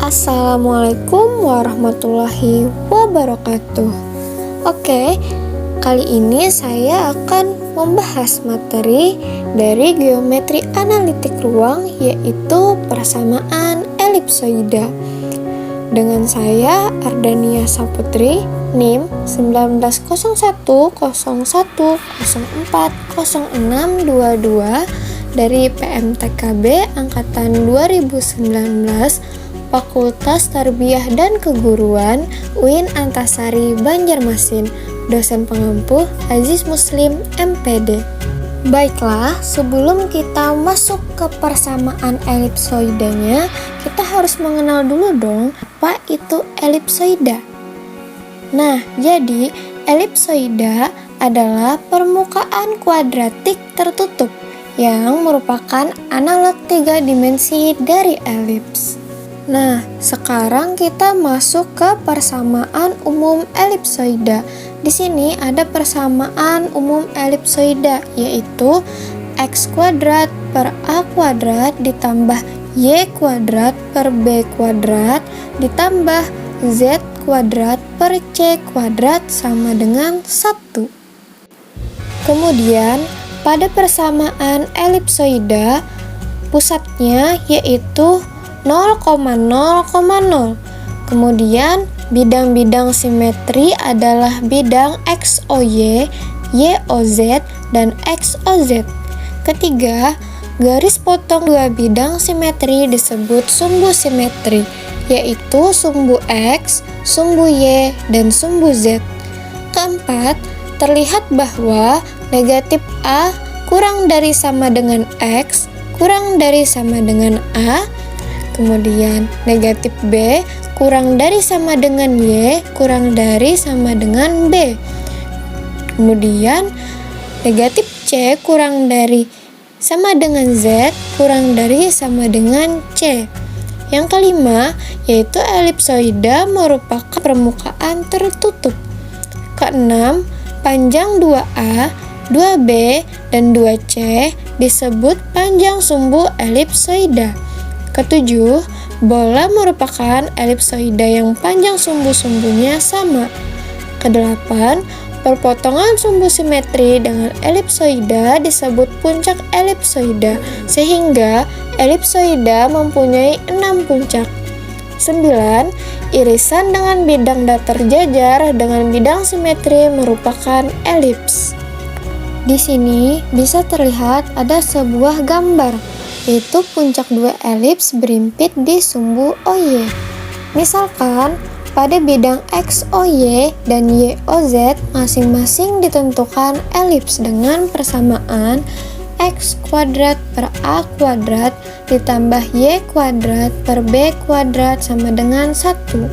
Assalamualaikum warahmatullahi wabarakatuh. Oke, kali ini saya akan membahas materi dari geometri analitik ruang, yaitu persamaan elipsoida. Dengan saya Ardania Saputri, NIM 190101040622 dari PMTKB Angkatan 2019, Fakultas Tarbiyah dan Keguruan UIN Antasari Banjarmasin. Dosen pengampu Aziz Muslim MPD. Baiklah, sebelum kita masuk ke persamaan elipsoidanya, kita harus mengenal dulu dong apa itu elipsoida. Nah, jadi elipsoida adalah permukaan kuadratik tertutup yang merupakan analog 3 dimensi dari elips. Nah, sekarang kita masuk ke persamaan umum elipsoida. Di sini ada persamaan umum elipsoida, yaitu x kuadrat per a kuadrat ditambah y kuadrat per b kuadrat ditambah z kuadrat per c kuadrat sama dengan 1. Kemudian, pada persamaan elipsoida, pusatnya yaitu 0,0,0. Kemudian bidang-bidang simetri adalah bidang XOY, YOZ, dan XOZ. Ketiga, garis potong dua bidang simetri disebut sumbu simetri, yaitu sumbu X, sumbu Y, dan sumbu Z. Keempat, terlihat bahwa negatif A kurang dari sama dengan X, kurang dari sama dengan A. Kemudian negatif B kurang dari sama dengan Y, kurang dari sama dengan B. Kemudian negatif C kurang dari sama dengan Z, kurang dari sama dengan C. Yang kelima, yaitu elipsoida merupakan permukaan tertutup. Keenam, panjang 2A, 2B, dan 2C disebut panjang sumbu elipsoida. Ketujuh, bola merupakan elipsoida yang panjang sumbu-sumbunya sama. Kedelapan, perpotongan sumbu simetri dengan elipsoida disebut puncak elipsoida, sehingga elipsoida mempunyai 6 puncak. 9, irisan dengan bidang datar jajar dengan bidang simetri merupakan elips. Di sini bisa terlihat ada sebuah gambar, yaitu puncak dua elips berimpit di sumbu OY. Misalkan, pada bidang XOY dan YOZ masing-masing ditentukan elips dengan persamaan X kuadrat per A kuadrat ditambah Y kuadrat per B kuadrat sama dengan 1.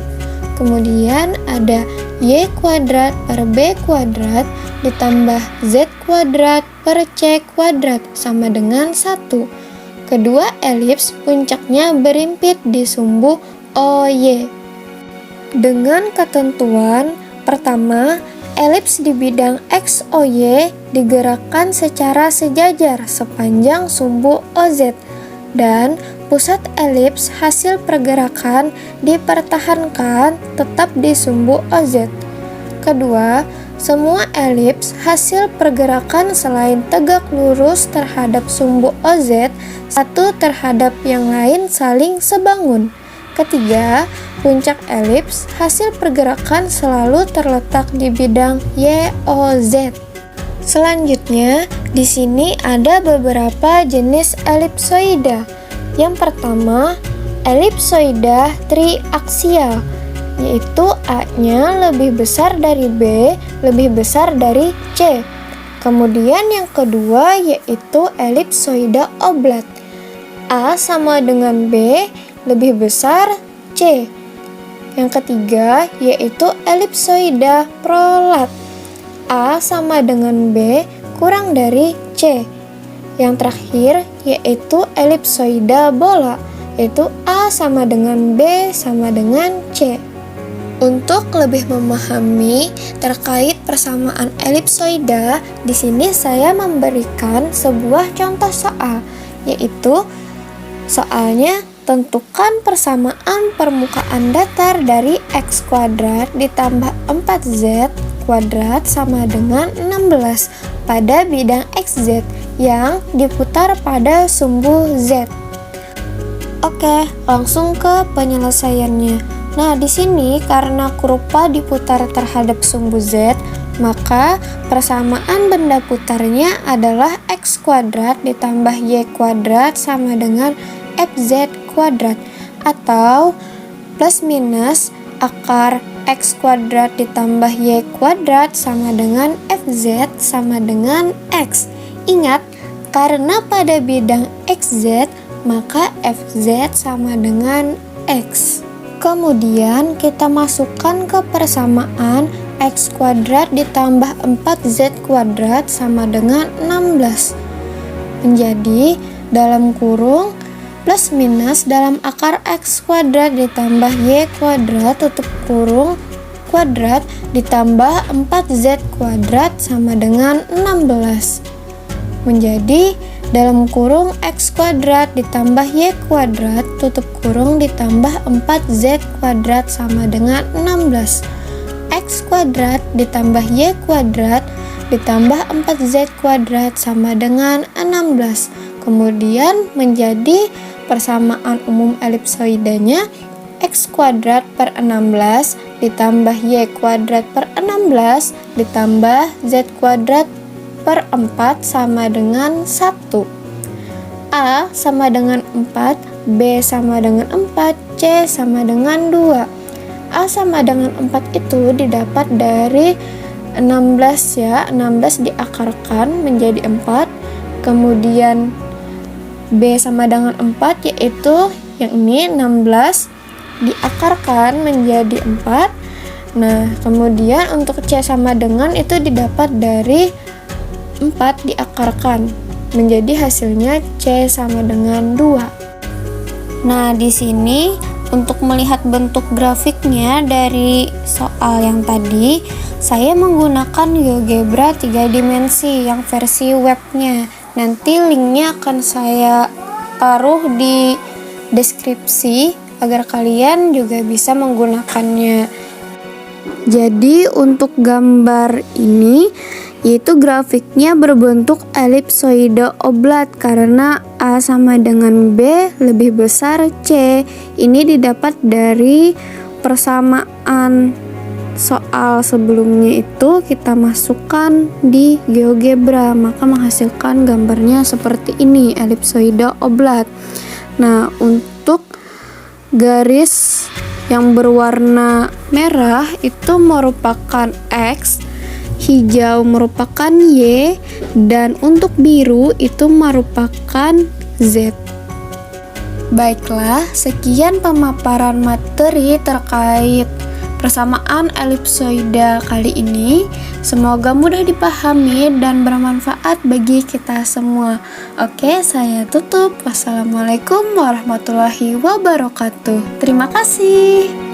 Kemudian ada Y kuadrat per B kuadrat ditambah Z kuadrat per C kuadrat sama dengan 1. Kedua elips puncaknya berimpit di sumbu OY. Dengan ketentuan pertama, elips di bidang XOY digerakkan secara sejajar sepanjang sumbu OZ dan pusat elips hasil pergerakan dipertahankan tetap di sumbu OZ. Kedua, semua elips hasil pergerakan selain tegak lurus terhadap sumbu OZ, satu terhadap yang lain saling sebangun. Ketiga, puncak elips hasil pergerakan selalu terletak di bidang YOZ. Selanjutnya, di sini ada beberapa jenis elipsoida. Yang pertama, elipsoida triaksial, yaitu A-nya lebih besar dari B, lebih besar dari C. Kemudian yang kedua yaitu elipsoida oblat. A sama dengan B lebih besar C. Yang ketiga yaitu elipsoida prolat. A sama dengan B kurang dari C. Yang terakhir yaitu elipsoida bola, yaitu A sama dengan B sama dengan C. Untuk lebih memahami terkait persamaan elipsoida, di sini saya memberikan sebuah contoh soal, yaitu soalnya tentukan persamaan permukaan datar dari x kuadrat ditambah 4z kuadrat sama dengan 16 pada bidang xz yang diputar pada sumbu z. Oke, langsung ke penyelesaiannya. Nah, di sini karena kurva diputar terhadap sumbu z, maka persamaan benda putarnya adalah x kuadrat ditambah y kuadrat sama dengan fz kuadrat, atau plus minus akar x kuadrat ditambah y kuadrat sama dengan fz sama dengan x. Ingat, karena pada bidang xz, maka fz sama dengan x. Kemudian kita masukkan ke persamaan x kuadrat ditambah 4z kuadrat sama dengan 16. Menjadi dalam kurung plus minus dalam akar x kuadrat ditambah y kuadrat tutup kurung kuadrat ditambah 4z kuadrat sama dengan 16. Menjadi dalam kurung x kuadrat ditambah y kuadrat tutup kurung ditambah 4z kuadrat sama dengan 16. X kuadrat ditambah y kuadrat ditambah 4z kuadrat sama dengan 16. Kemudian menjadi persamaan umum elipsoidanya x kuadrat per 16 ditambah y kuadrat per 16 ditambah z kuadrat per 4 sama dengan 1. A sama dengan 4, B sama dengan 4, C sama dengan 2. A sama dengan 4 itu didapat dari 16 ya, 16 diakarkan menjadi 4. Kemudian B sama dengan 4 yaitu yang ini 16 diakarkan menjadi 4. Nah, kemudian untuk C sama dengan itu didapat dari 4 diakarkan menjadi hasilnya C sama dengan 2. Nah, di sini untuk melihat bentuk grafiknya dari soal yang tadi, saya menggunakan GeoGebra 3 dimensi yang versi webnya. Nanti linknya akan saya taruh di deskripsi agar kalian juga bisa menggunakannya. Jadi untuk gambar ini yaitu grafiknya berbentuk elipsoide oblat karena A sama dengan B lebih besar C. Ini didapat dari persamaan soal sebelumnya itu kita masukkan di GeoGebra, maka menghasilkan gambarnya seperti ini, elipsoide oblat. Nah, untuk garis yang berwarna merah itu merupakan X, hijau merupakan Y, dan untuk biru itu merupakan Z. Baiklah, sekian pemaparan materi terkait persamaan elipsoida kali ini. Semoga mudah dipahami dan bermanfaat bagi kita semua. Oke, saya tutup. Wassalamualaikum warahmatullahi wabarakatuh. Terima kasih.